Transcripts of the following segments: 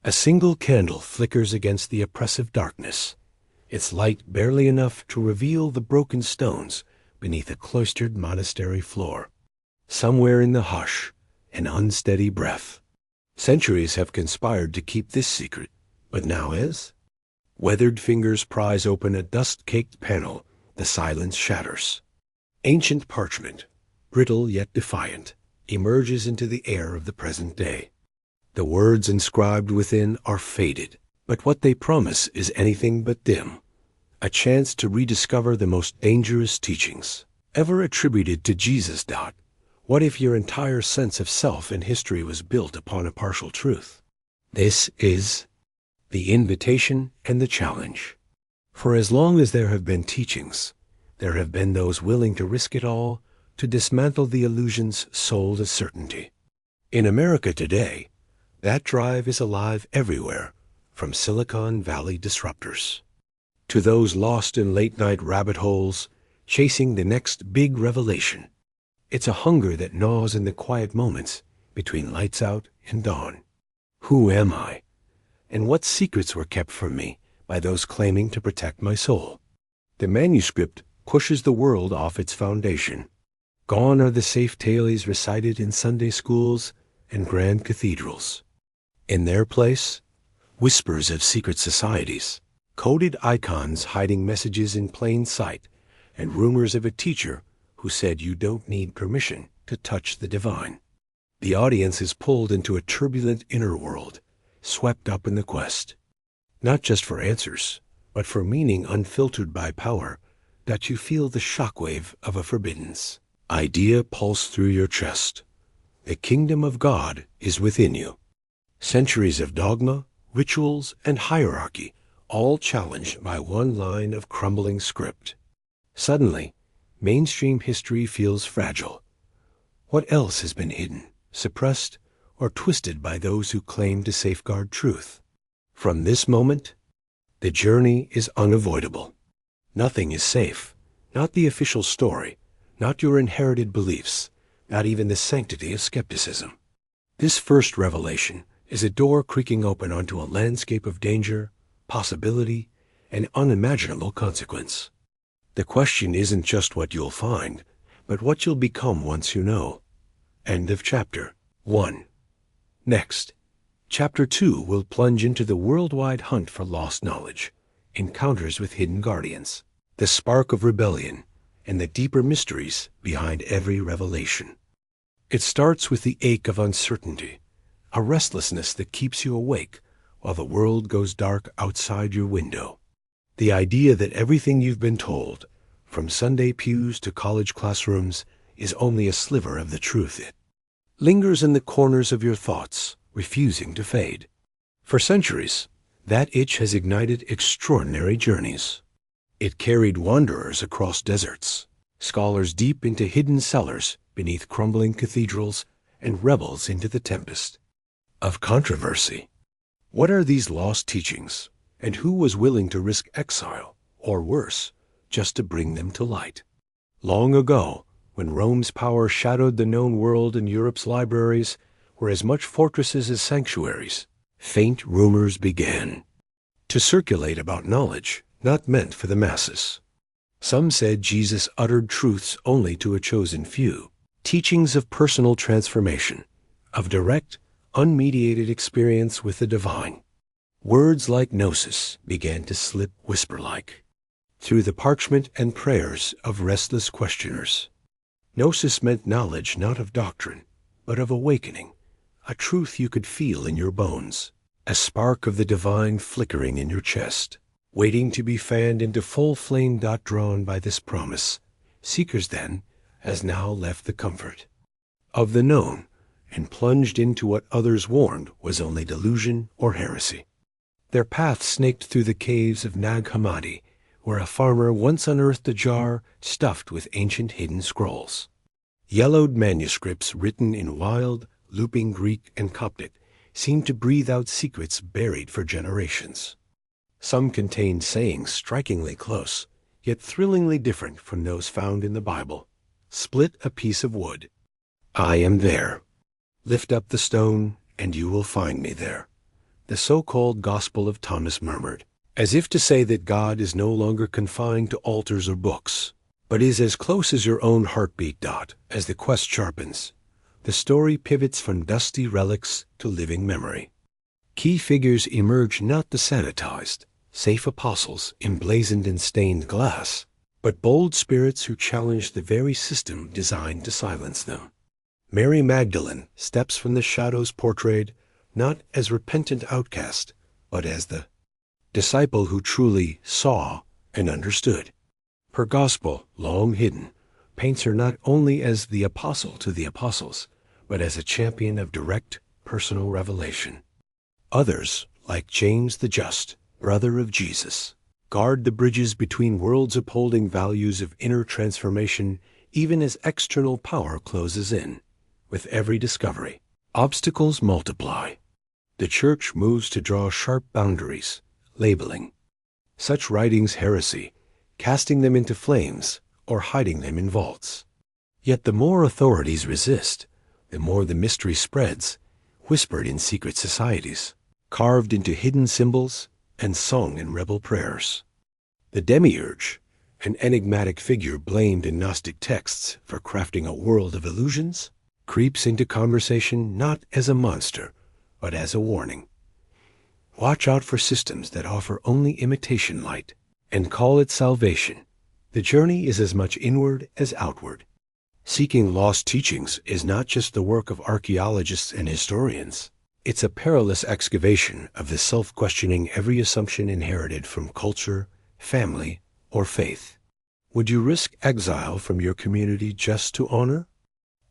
A single candle flickers against the oppressive darkness, its light barely enough to reveal the broken stones beneath a cloistered monastery floor. Somewhere in the hush, an unsteady breath. Centuries have conspired to keep this secret, but now as weathered fingers prise open a dust-caked panel, the silence shatters. Ancient parchment, brittle yet defiant, emerges into the air of the present day. The words inscribed within are faded, but what they promise is anything but dim. A chance to rediscover the most dangerous teachings ever attributed to Jesus. What if your entire sense of self and history was built upon a partial truth? This is the invitation and the challenge. For as long as there have been teachings, there have been those willing to risk it all to dismantle the illusions sold as certainty. In America today, that drive is alive everywhere, from Silicon Valley disruptors to those lost in late-night rabbit holes, chasing the next big revelation. It's a hunger that gnaws in the quiet moments between lights out and dawn. Who am I? And what secrets were kept from me by those claiming to protect my soul? The manuscript pushes the world off its foundation. Gone are the safe tales recited in Sunday schools and grand cathedrals. In their place, whispers of secret societies, coded icons hiding messages in plain sight, and rumors of a teacher who said you don't need permission to touch the divine. The audience is pulled into a turbulent inner world, swept up in the quest, not just for answers, but for meaning unfiltered by power, that you feel the shockwave of a forbidden idea pulse through your chest. The kingdom of God is within you. Centuries of dogma, rituals, and hierarchy, all challenged by one line of crumbling script. Suddenly, mainstream history feels fragile. What else has been hidden, suppressed, or twisted by those who claim to safeguard truth? From this moment, the journey is unavoidable. Nothing is safe, not the official story, not your inherited beliefs, not even the sanctity of skepticism. This first revelation is a door creaking open onto a landscape of danger, possibility, and unimaginable consequence. The question isn't just what you'll find, but what you'll become once you know. End of chapter 1. Next, chapter 2 will plunge into the worldwide hunt for lost knowledge, encounters with hidden guardians, the spark of rebellion, and the deeper mysteries behind every revelation. It starts with the ache of uncertainty, a restlessness that keeps you awake while the world goes dark outside your window. The idea that everything you've been told, from Sunday pews to college classrooms, is only a sliver of the truth. It lingers in the corners of your thoughts, refusing to fade. For centuries, that itch has ignited extraordinary journeys. It carried wanderers across deserts, scholars deep into hidden cellars beneath crumbling cathedrals, and rebels into the tempest of controversy. What are these lost teachings, and who was willing to risk exile, or worse, just to bring them to light? Long ago, when Rome's power shadowed the known world and Europe's libraries were as much fortresses as sanctuaries, faint rumors began to circulate about knowledge not meant for the masses. Some said Jesus uttered truths only to a chosen few, teachings of personal transformation, of direct, unmediated experience with the divine. Words like gnosis began to slip whisper-like through the parchment and prayers of restless questioners. Gnosis meant knowledge not of doctrine, but of awakening, a truth you could feel in your bones, a spark of the divine flickering in your chest, waiting to be fanned into full flame. Drawn by this promise, seekers then, as now left the comfort of the known, and plunged into what others warned was only delusion or heresy. Their path snaked through the caves of Nag Hammadi, where a farmer once unearthed a jar stuffed with ancient hidden scrolls. Yellowed manuscripts written in wild, looping Greek and Coptic seemed to breathe out secrets buried for generations. Some contained sayings strikingly close, yet thrillingly different from those found in the Bible. Split a piece of wood. I am there. Lift up the stone, and you will find me there. the so-called Gospel of Thomas murmured, as if to say that God is no longer confined to altars or books, but is as close as your own heartbeat. As the quest sharpens, the story pivots from dusty relics to living memory. Key figures emerge, not the sanitized, safe apostles emblazoned in stained glass, but bold spirits who challenge the very system designed to silence them. Mary Magdalene steps from the shadows portrayed not as repentant outcast, but as the disciple who truly saw and understood. Her gospel, long hidden, paints her not only as the apostle to the apostles, but as a champion of direct, personal revelation. Others, like James the Just, brother of Jesus, guard the bridges between worlds, upholding values of inner transformation even as external power closes in. With every discovery, obstacles multiply. The Church moves to draw sharp boundaries, labeling such writings heresy, casting them into flames, or hiding them in vaults. Yet the more authorities resist, the more the mystery spreads, whispered in secret societies, carved into hidden symbols, and sung in rebel prayers. The Demiurge, an enigmatic figure blamed in Gnostic texts for crafting a world of illusions, creeps into conversation not as a monster, but as a warning. Watch out for systems that offer only imitation light, and call it salvation. The journey is as much inward as outward. Seeking lost teachings is not just the work of archaeologists and historians. It's a perilous excavation of the self-questioning every assumption inherited from culture, family, or faith. Would you risk exile from your community just to honor?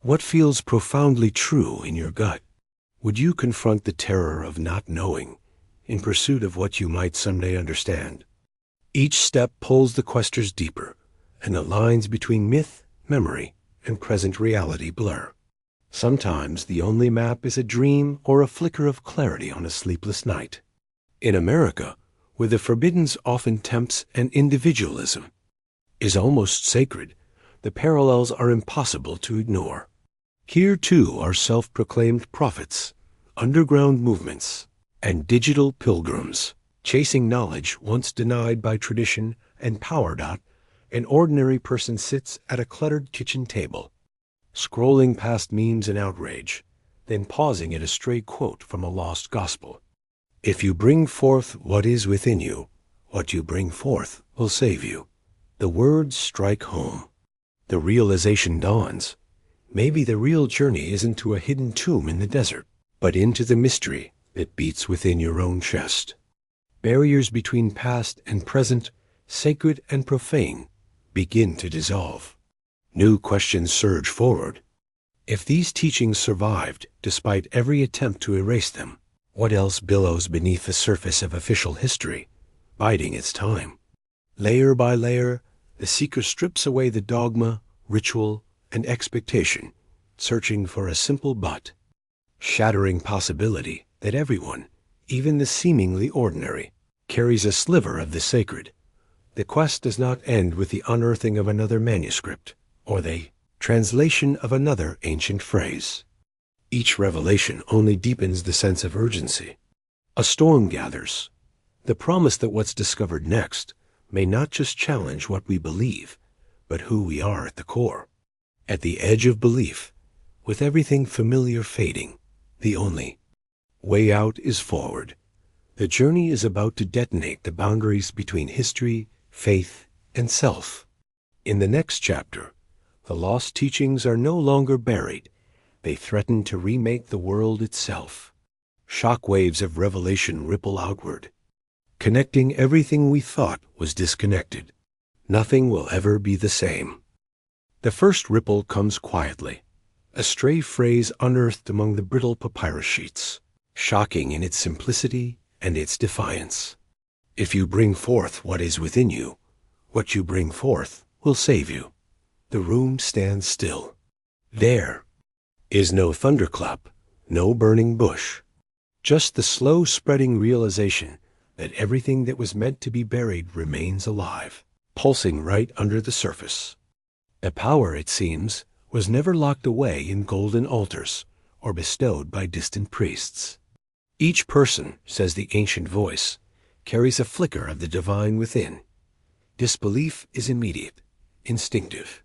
What feels profoundly true in your gut? Would you confront the terror of not knowing in pursuit of what you might someday understand? Each step pulls the questers deeper, and the lines between myth, memory, and present reality blur. Sometimes the only map is a dream or a flicker of clarity on a sleepless night. In America, where the forbiddens often tempts and individualism is almost sacred, the parallels are impossible to ignore. Here, too, are self-proclaimed prophets, underground movements, and digital pilgrims, chasing knowledge once denied by tradition and power. An ordinary person sits at a cluttered kitchen table, scrolling past memes and outrage, then pausing at a stray quote from a lost gospel. If you bring forth what is within you, what you bring forth will save you. The words strike home. The realization dawns. Maybe the real journey isn't to a hidden tomb in the desert, but into the mystery that beats within your own chest. Barriers between past and present, sacred and profane, begin to dissolve. New questions surge forward. If these teachings survived despite every attempt to erase them, what else billows beneath the surface of official history, biding its time? Layer by layer, the seeker strips away the dogma, ritual, and expectation, searching for a simple but shattering possibility that everyone, even the seemingly ordinary, carries a sliver of the sacred. The quest does not end with the unearthing of another manuscript or the translation of another ancient phrase. Each revelation only deepens the sense of urgency. A storm gathers, the promise that what's discovered next may not just challenge what we believe, but who we are at the core. At the edge of belief, with everything familiar fading, the only way out is forward. The journey is about to detonate the boundaries between history, faith, and self. In the next chapter, the lost teachings are no longer buried. They threaten to remake the world itself. Shockwaves of revelation ripple outward, connecting everything we thought was disconnected. Nothing will ever be the same. The first ripple comes quietly, a stray phrase unearthed among the brittle papyrus sheets, shocking in its simplicity and its defiance. If you bring forth what is within you, what you bring forth will save you. The room stands still. There is no thunderclap, no burning bush, just the slow-spreading realization that everything that was meant to be buried remains alive, pulsing right under the surface. A power, it seems, was never locked away in golden altars or bestowed by distant priests. Each person, says the ancient voice, carries a flicker of the divine within. Disbelief is immediate, instinctive.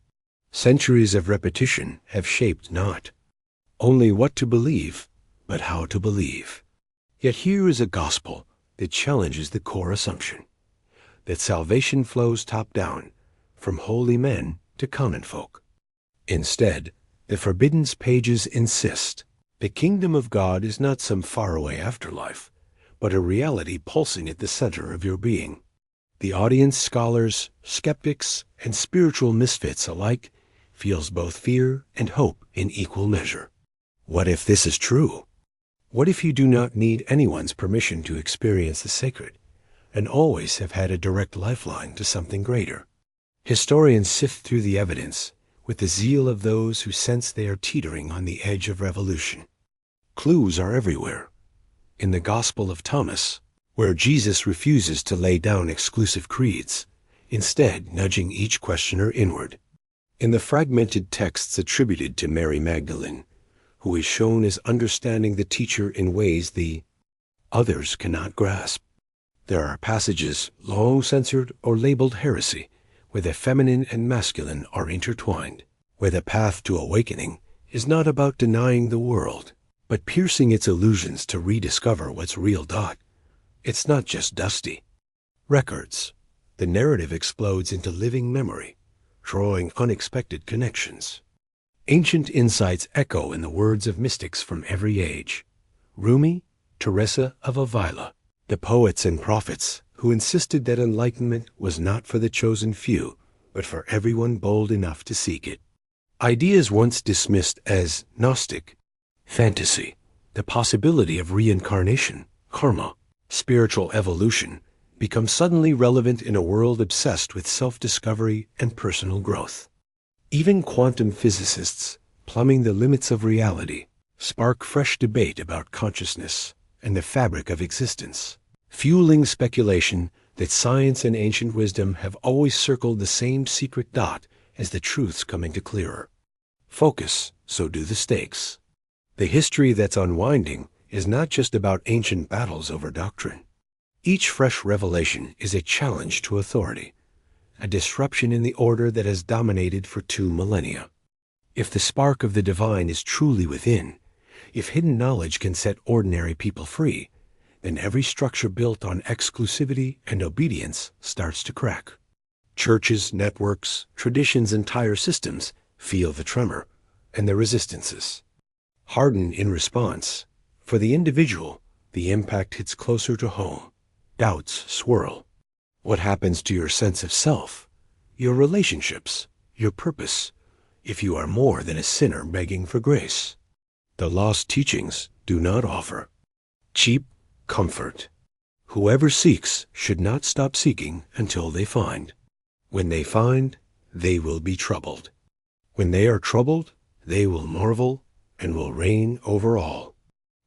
Centuries of repetition have shaped not only what to believe, but how to believe. Yet here is a gospel that challenges the core assumption that salvation flows top-down, from holy men to common folk. Instead, the forbidden pages insist the kingdom of God is not some faraway afterlife, but a reality pulsing at the center of your being. The audience, scholars, skeptics, and spiritual misfits alike, feels both fear and hope in equal measure. What if this is true? What if you do not need anyone's permission to experience the sacred, and always have had a direct lifeline to something greater? Historians sift through the evidence with the zeal of those who sense they are teetering on the edge of revolution. Clues are everywhere. In the Gospel of Thomas, where Jesus refuses to lay down exclusive creeds, instead nudging each questioner inward. In the fragmented texts attributed to Mary Magdalene, who is shown as understanding the teacher in ways the others cannot grasp. There are passages long censored or labeled heresy, where the feminine and masculine are intertwined, where the path to awakening is not about denying the world, but piercing its illusions to rediscover what's real. It's not just dusty records. The narrative explodes into living memory, drawing unexpected connections. Ancient insights echo in the words of mystics from every age. Rumi, Teresa of Avila, the poets and prophets who insisted that enlightenment was not for the chosen few, but for everyone bold enough to seek it. Ideas once dismissed as Gnostic, fantasy, the possibility of reincarnation, karma, spiritual evolution, become suddenly relevant in a world obsessed with self-discovery and personal growth. Even quantum physicists, plumbing the limits of reality, spark fresh debate about consciousness and the fabric of existence, fueling speculation that science and ancient wisdom have always circled the same secret dot as the truths come into clearer focus, so do the stakes. The history that's unwinding is not just about ancient battles over doctrine. Each fresh revelation is a challenge to authority, a disruption in the order that has dominated for 2 millennia. If the spark of the divine is truly within, if hidden knowledge can set ordinary people free, then every structure built on exclusivity and obedience starts to crack. Churches, networks, traditions, entire systems feel the tremor and the resistances. Harden in response. For the individual, the impact hits closer to home. Doubts swirl. What happens to your sense of self, your relationships, your purpose, if you are more than a sinner begging for grace? The lost teachings do not offer cheap comfort. Whoever seeks should not stop seeking until they find. When they find, they will be troubled. When they are troubled, they will marvel and will reign over all.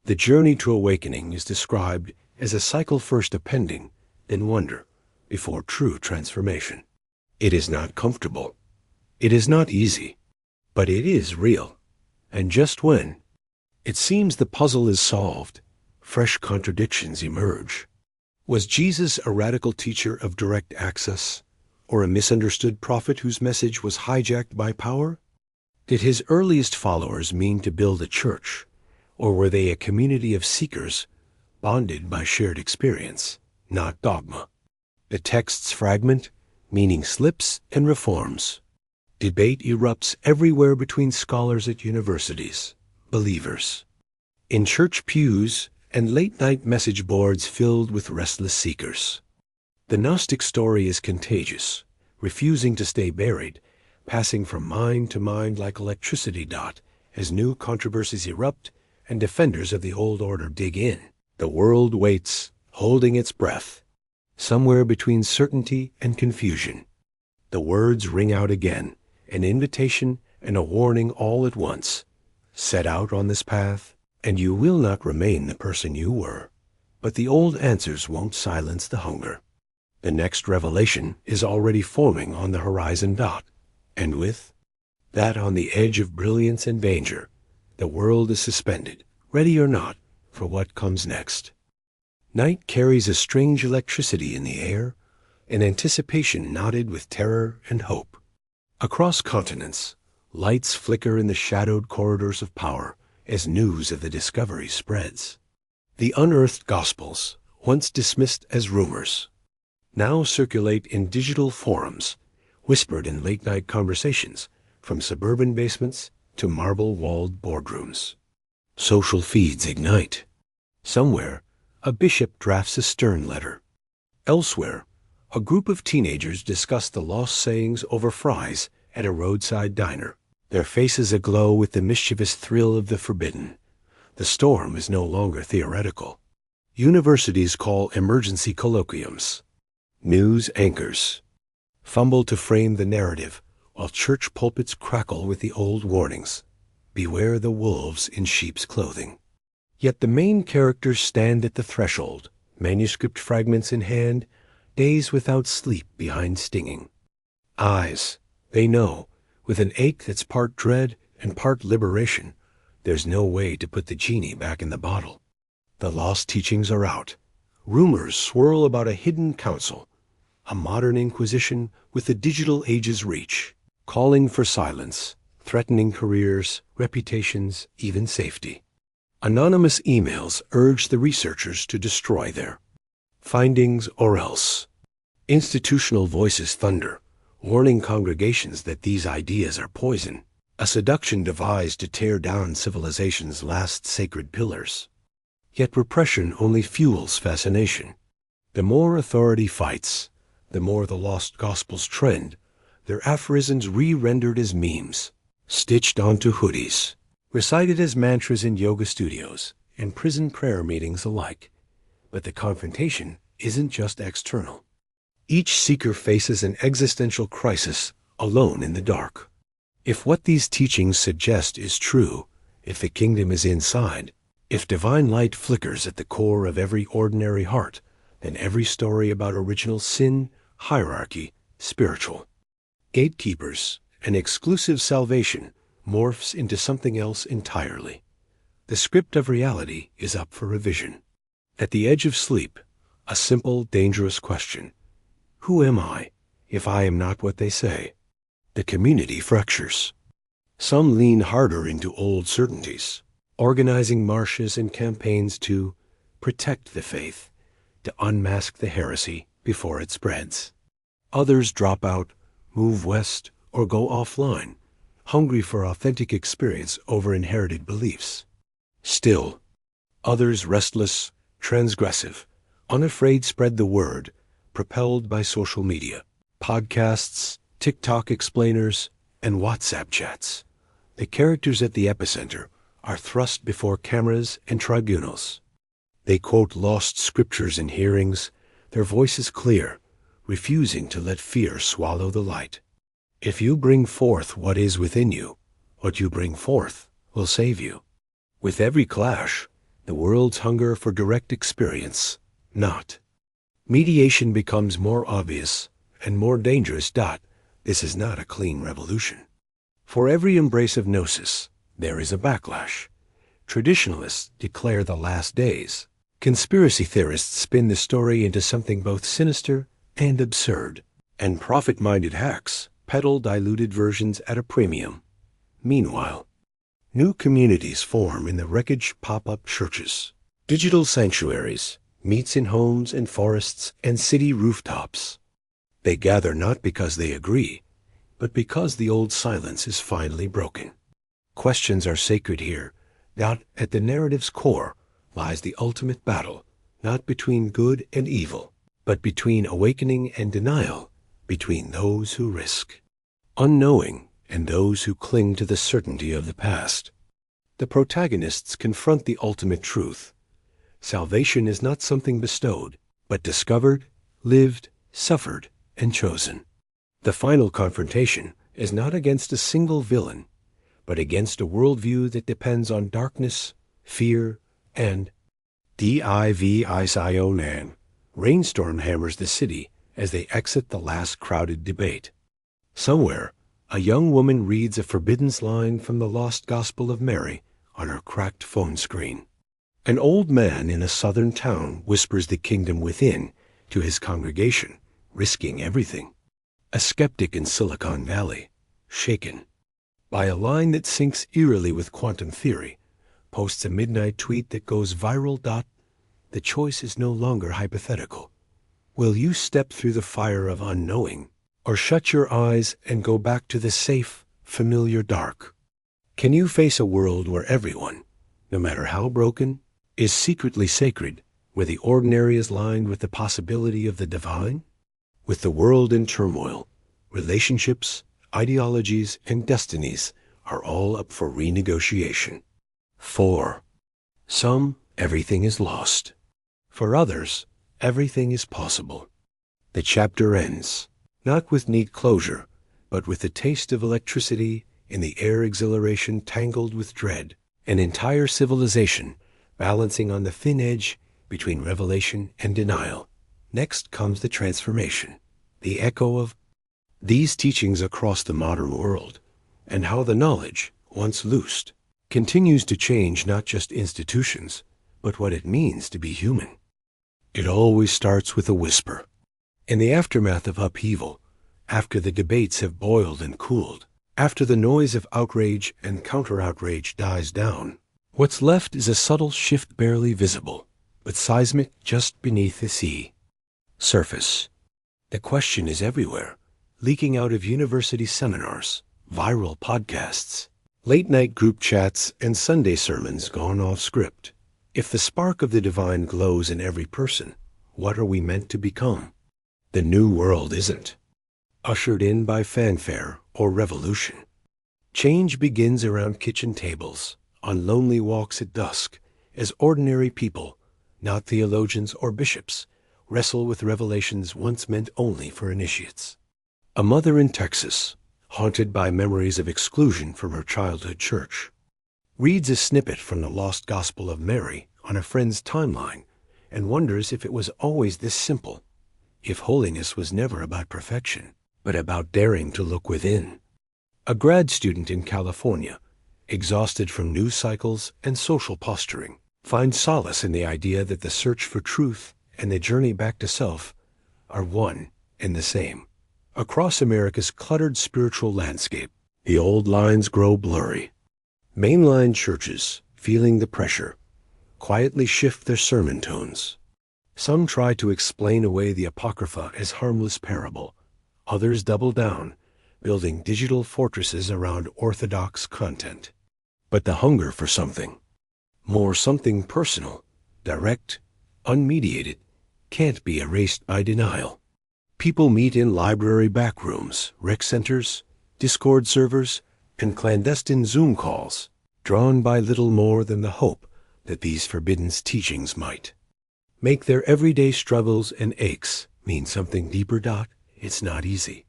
The journey to awakening is described as a cycle first appending, then wonder, before true transformation. It is not comfortable. It is not easy, but it is real. And just when it seems the puzzle is solved, fresh contradictions emerge. Was Jesus a radical teacher of direct access, or a misunderstood prophet whose message was hijacked by power? Did his earliest followers mean to build a church, or were they a community of seekers bonded by shared experience, not dogma? The texts fragment, meaning slips and reforms. Debate erupts everywhere between scholars at universities, believers, in church pews, and late-night message boards filled with restless seekers. The Gnostic story is contagious, refusing to stay buried, passing from mind to mind like electricity as new controversies erupt and defenders of the old order dig in. The world waits, holding its breath, somewhere between certainty and confusion. The words ring out again, an invitation and a warning all at once. Set out on this path, and you will not remain the person you were. But the old answers won't silence the hunger. The next revelation is already forming on the horizon and with that on the edge of brilliance and danger, the world is suspended, ready or not, for what comes next. Night carries a strange electricity in the air, an anticipation knotted with terror and hope. Across continents, lights flicker in the shadowed corridors of power as news of the discovery spreads. The unearthed Gospels, once dismissed as rumors, now circulate in digital forums, whispered in late-night conversations, from suburban basements to marble-walled boardrooms. Social feeds ignite. Somewhere, a bishop drafts a stern letter. Elsewhere, a group of teenagers discuss the lost sayings over fries at a roadside diner, their faces aglow with the mischievous thrill of the forbidden. The storm is no longer theoretical. Universities call emergency colloquiums. News anchors fumble to frame the narrative, while church pulpits crackle with the old warnings. Beware the wolves in sheep's clothing. Yet the main characters stand at the threshold, manuscript fragments in hand, days without sleep behind stinging eyes. They know, with an ache that's part dread and part liberation, there's no way to put the genie back in the bottle. The lost teachings are out. Rumors swirl about a hidden council, a modern inquisition with the digital age's reach, calling for silence, threatening careers, reputations, even safety. Anonymous emails urge the researchers to destroy their findings or else. Institutional voices thunder, warning congregations that these ideas are poison, a seduction devised to tear down civilization's last sacred pillars. Yet repression only fuels fascination. The more authority fights, the more the lost gospels trend, their aphorisms re-rendered as memes, stitched onto hoodies, recited as mantras in yoga studios and prison prayer meetings alike. But the confrontation isn't just external. Each seeker faces an existential crisis alone in the dark. If what these teachings suggest is true, if the kingdom is inside, if divine light flickers at the core of every ordinary heart, then every story about original sin, hierarchy, spiritual gatekeepers, and exclusive salvation morphs into something else entirely. The script of reality is up for revision. At the edge of sleep, a simple, dangerous question. Who am I, if I am not what they say? The community fractures. Some lean harder into old certainties, organizing marches and campaigns to protect the faith, to unmask the heresy before it spreads. Others drop out, move west, or go offline, hungry for authentic experience over inherited beliefs. Still, others restless, transgressive, unafraid spread the word, propelled by social media, podcasts, TikTok explainers, and WhatsApp chats. The characters at the epicenter are thrust before cameras and tribunals. They quote lost scriptures in hearings, their voices clear, refusing to let fear swallow the light. If you bring forth what is within you, what you bring forth will save you. With every clash, the world's hunger for direct experience, not mediation, becomes more obvious and more dangerous. This is not a clean revolution. For every embrace of gnosis, there is a backlash. Traditionalists declare the last days. Conspiracy theorists spin the story into something both sinister and absurd. And profit-minded hacks peddle diluted versions at a premium. Meanwhile, new communities form in the wreckage pop-up churches, digital sanctuaries, meets in homes and forests and city rooftops. They gather not because they agree, but because the old silence is finally broken. Questions are sacred here. That at the narrative's core lies the ultimate battle, not between good and evil, but between awakening and denial, between those who risk unknowing and those who cling to the certainty of the past. The protagonists confront the ultimate truth. Salvation is not something bestowed, but discovered, lived, suffered, and chosen. The final confrontation is not against a single villain, but against a worldview that depends on darkness, fear, and division. Rainstorm hammers the city as they exit the last crowded debate. Somewhere, a young woman reads a forbidden line from the lost Gospel of Mary on her cracked phone screen. An old man in a southern town whispers the kingdom within to his congregation, risking everything. A skeptic in Silicon Valley, shaken by a line that syncs eerily with quantum theory, posts a midnight tweet that goes viral. The choice is no longer hypothetical. Will you step through the fire of unknowing, or shut your eyes and go back to the safe, familiar dark? Can you face a world where everyone, no matter how broken, is secretly sacred, where the ordinary is lined with the possibility of the divine? With the world in turmoil, relationships, ideologies, and destinies are all up for renegotiation. For some, everything is lost. For others, everything is possible. The chapter ends, not with neat closure, but with the taste of electricity in the air, exhilaration tangled with dread, an entire civilization balancing on the thin edge between revelation and denial. Next comes the transformation, the echo of these teachings across the modern world, and how the knowledge, once loosed, continues to change not just institutions, but what it means to be human. It always starts with a whisper. In the aftermath of upheaval, after the debates have boiled and cooled, after the noise of outrage and counter-outrage dies down, what's left is a subtle shift barely visible, but seismic just beneath the sea surface. The question is everywhere, leaking out of university seminars, viral podcasts, late-night group chats, and Sunday sermons gone off script. If the spark of the divine glows in every person, what are we meant to become? The new world isn't ushered in by fanfare or revolution. Change begins around kitchen tables, on lonely walks at dusk, as ordinary people, not theologians or bishops, wrestle with revelations once meant only for initiates. A mother in Texas, haunted by memories of exclusion from her childhood church, reads a snippet from the lost Gospel of Mary on a friend's timeline and wonders if it was always this simple, if holiness was never about perfection, but about daring to look within. A grad student in California, exhausted from news cycles and social posturing, finds solace in the idea that the search for truth and the journey back to self are one and the same. Across America's cluttered spiritual landscape, the old lines grow blurry. Mainline churches, feeling the pressure, quietly shift their sermon tones. Some try to explain away the Apocrypha as harmless parable. Others double down, building digital fortresses around orthodox content. But the hunger for something, more something personal, direct, unmediated, can't be erased by denial. People meet in library backrooms, rec centers, Discord servers, and clandestine Zoom calls, drawn by little more than the hope that these forbidden teachings might make their everyday struggles and aches mean something deeper. It's not easy.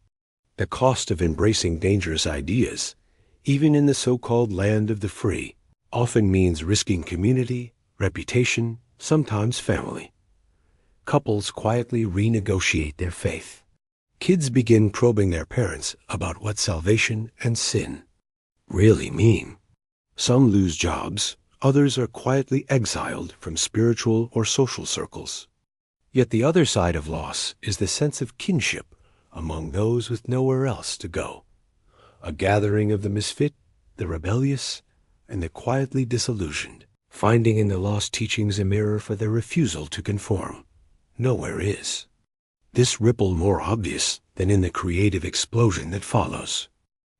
The cost of embracing dangerous ideas, even in the so-called land of the free, often means risking community, reputation, sometimes family. Couples quietly renegotiate their faith. Kids begin probing their parents about what salvation and sin really mean. Some lose jobs, others are quietly exiled from spiritual or social circles. Yet the other side of loss is the sense of kinship among those with nowhere else to go. A gathering of the misfit, the rebellious, and the quietly disillusioned, finding in the lost teachings a mirror for their refusal to conform. Nowhere is this ripple more obvious than in the creative explosion that follows.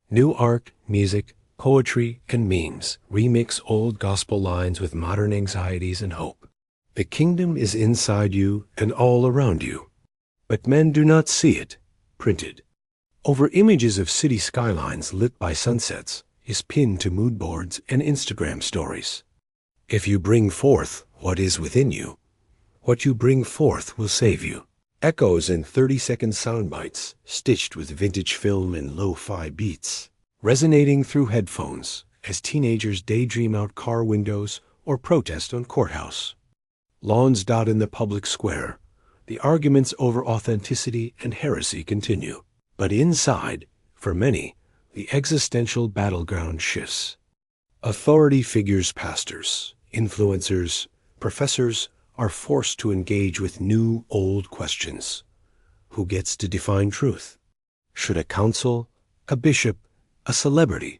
New art, music, poetry, and memes remix old gospel lines with modern anxieties and hope. The kingdom is inside you and all around you, but men do not see it printed over images of city skylines lit by sunsets, is pinned to mood boards and Instagram stories. If you bring forth what is within you, what you bring forth will save you. Echoes in 30-second sound bites, stitched with vintage film and lo-fi beats, resonating through headphones as teenagers daydream out car windows or protest on courthouse. Lawns dot in the public square. The arguments over authenticity and heresy continue. But inside, for many, the existential battleground shifts. Authority figures, pastors, influencers, Professors are forced to engage with new, old questions. Who gets to define truth? Should a council, a bishop, a celebrity,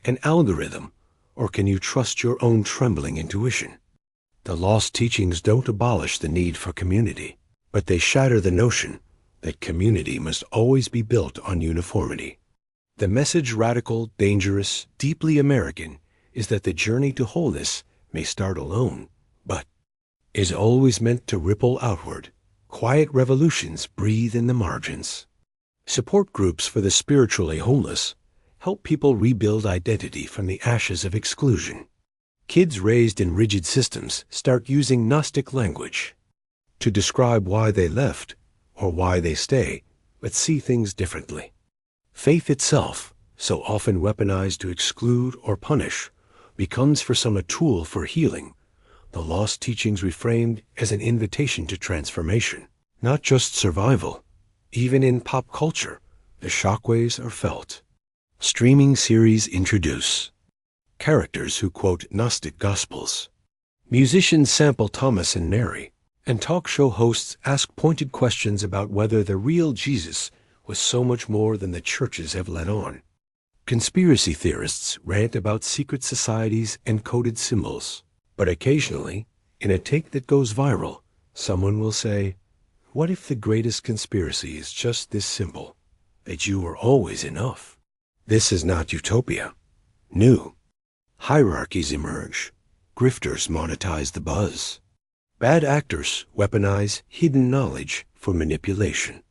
an algorithm, or can you trust your own trembling intuition? The lost teachings don't abolish the need for community, but they shatter the notion that community must always be built on uniformity. The message, radical, dangerous, deeply American, is that the journey to wholeness may start alone, but is always meant to ripple outward. Quiet revolutions breathe in the margins. Support groups for the spiritually homeless help people rebuild identity from the ashes of exclusion. Kids raised in rigid systems start using Gnostic language to describe why they left or why they stay, but see things differently. Faith itself, so often weaponized to exclude or punish, becomes for some a tool for healing, the lost teachings reframed as an invitation to transformation, not just survival. Even in pop culture, the shockwaves are felt. Streaming series introduce characters who quote Gnostic Gospels. Musicians sample Thomas and Mary, and talk show hosts ask pointed questions about whether the real Jesus was so much more than the churches have let on. Conspiracy theorists rant about secret societies and coded symbols. But occasionally, in a take that goes viral, someone will say, "What if the greatest conspiracy is just this simple, that you were always enough?" This is not utopia. New. Hierarchies emerge. Grifters monetize the buzz. Bad actors weaponize hidden knowledge for manipulation.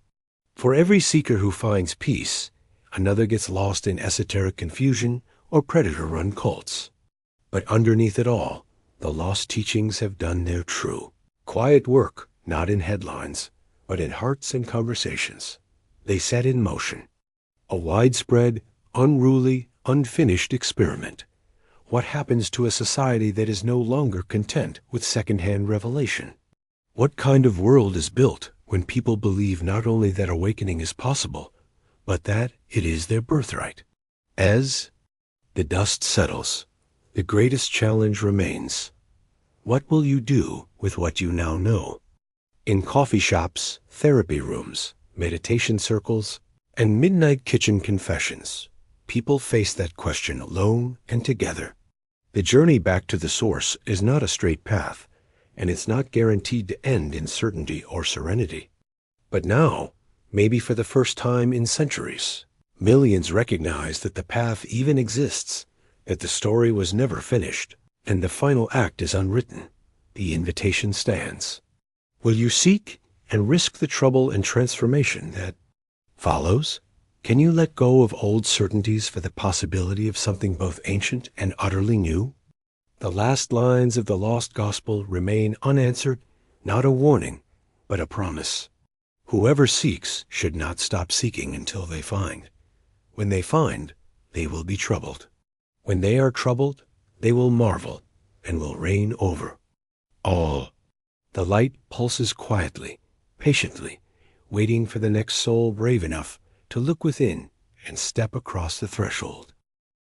For every seeker who finds peace, another gets lost in esoteric confusion or predator-run cults. But underneath it all, the lost teachings have done their true, quiet work, not in headlines, but in hearts and conversations. They set in motion a widespread, unruly, unfinished experiment. What happens to a society that is no longer content with second-hand revelation? What kind of world is built when people believe not only that awakening is possible, but that it is their birthright? As the dust settles, the greatest challenge remains. What will you do with what you now know? In coffee shops, therapy rooms, meditation circles, and midnight kitchen confessions, people face that question alone and together. The journey back to the source is not a straight path, and it's not guaranteed to end in certainty or serenity. But now, maybe for the first time in centuries, millions recognize that the path even exists, that the story was never finished, and the final act is unwritten. The invitation stands. Will you seek and risk the trouble and transformation that follows? Can you let go of old certainties for the possibility of something both ancient and utterly new? The last lines of the lost gospel remain unanswered, not a warning, but a promise. Whoever seeks should not stop seeking until they find. When they find, they will be troubled. When they are troubled, they will marvel and will reign over all. The light pulses quietly, patiently, waiting for the next soul brave enough to look within and step across the threshold.